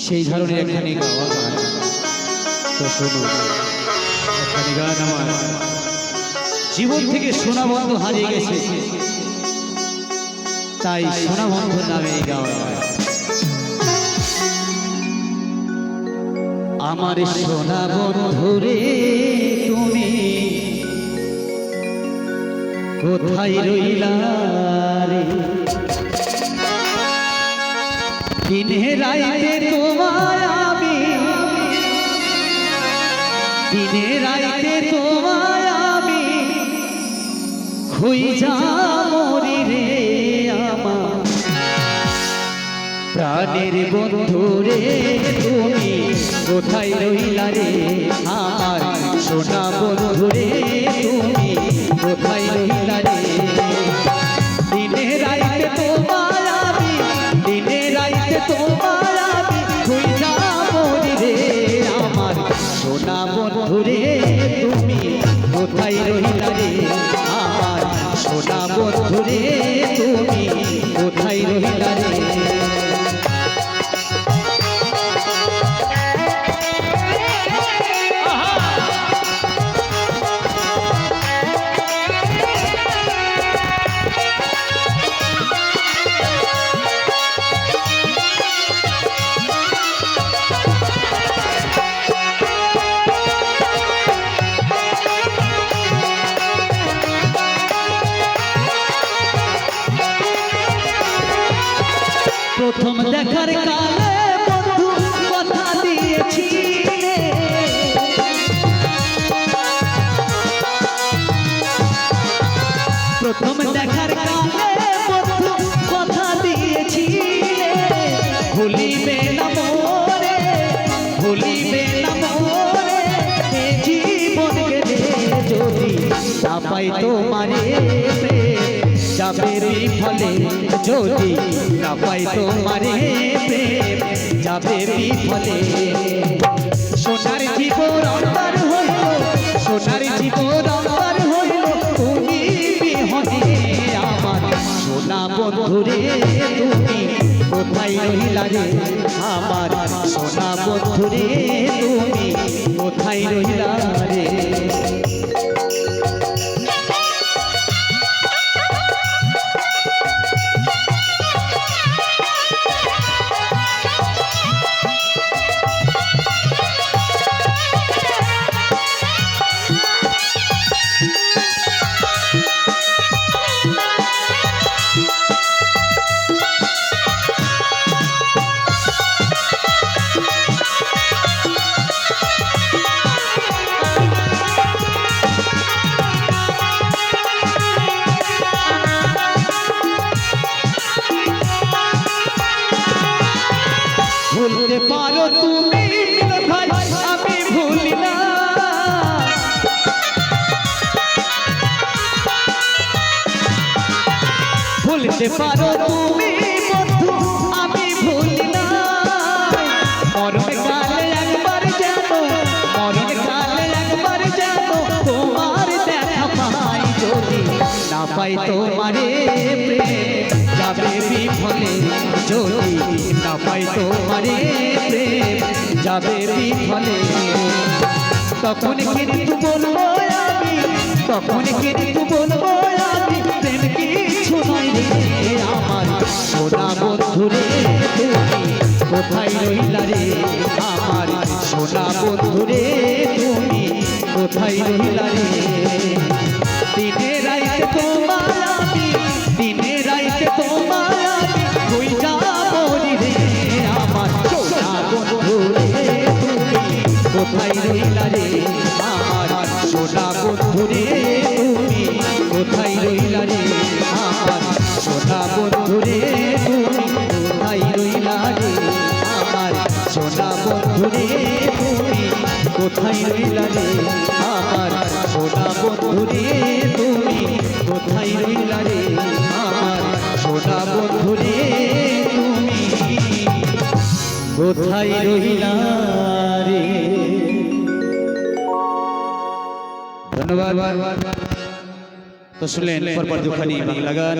সেই ধরনের একখানি গাওয়া গান। তো শুনুন, একখানি গান আমার জীবন থেকে সোনা বন্ধু হারিয়ে গেছে, তাই সোনা বন্ধুর নামে এই গাওয়া গান। আমার সোনা বন্ধুরে তুমি কোথায় রইলা রে, দিনে রাইতে তোমায় আমি, দিনে রাইতে তোমায় আমি খুঁজা মরি রে, আমার প্রাণের বন্ধুরে তুমি কোথায় রইলা রে, আমার সোনা বন্ধুরে তুমি কোথায় রইলা রে, দিনে রাইতে তোমায় আমি, দিনে রাইতে তোমায় আমি খুঁজা মরি রে, আমার সোনা বন্ধুরে তুমি কোথায় রইলা রে, আমার সোনা বন্ধুরে তুমি কোথায় রইলা রে। প্রথম দেখার কালে বন্ধু কথা দিয়েছিলে, প্রথম দেখার কালে বন্ধু কথা দিয়েছিলে, ভুলিবে না মোরে, ভুলিবে না মোরে, এ জীবন গেলে যদি না পাই তোমারে, যাবে বিফলে যদি না পাই তোমারে, প্রেম যাবে বিফলে। সোনার জীবন অন্তর হইল, সোনার জীবন অন্তর হইল তুমি বিহনে, আমার সোনা বন্ধুরে তুমি কোথায় রইলা রে, আমার সোনা বন্ধুরে তুমি কোথায় রইলা রে। ভুলতে পারো তুমি ভাই, আমি ভুলি না, ভুলতে পারো তুমি বন্ধু আমি ভুলি না, মরণে কালে একবার জানো, মরণে কালে একবার জানো, তোমার দেখা পাই যদি না পাই তোমারে, প্রেম যাবে বিফলে যদি না পাই তোমারে, প্রেম যাবে বিফলে। তখন কিন্তু বলবো আমি, তখন কিন্তু বলবো আমি, প্রেম কিছু নয় রে, আমার সোনা বন্ধুরে তুমি কোথায় রইলা রে, আমার সোনা বন্ধুরে তুমি কোথায় রইলা রে, দিনে রাইতে তোমায় আমি, দিনে রাইতে তোমায় আমি খুঁজা মরি রে, আমার সোনা বন্ধুরে তুমি কোথায় রইলা রে, আমার সোনা বন্ধুরে তুমি কোথায় রইলা রে, আমার সোনা বন্ধুরে তুমি কোথায় রইলা রে, আমার সোনা বন্ধুরে তুমি কোথায় রইলা রে, আমার সোনা বন্ধুরে তুমি কোথায় রইলা রে, আমার সোনা বন্ধুরে তুমি কোথায় রইলা রে। ধন্যবাদ। তো শুনলেন পরপর দুখানি বাংলা গান।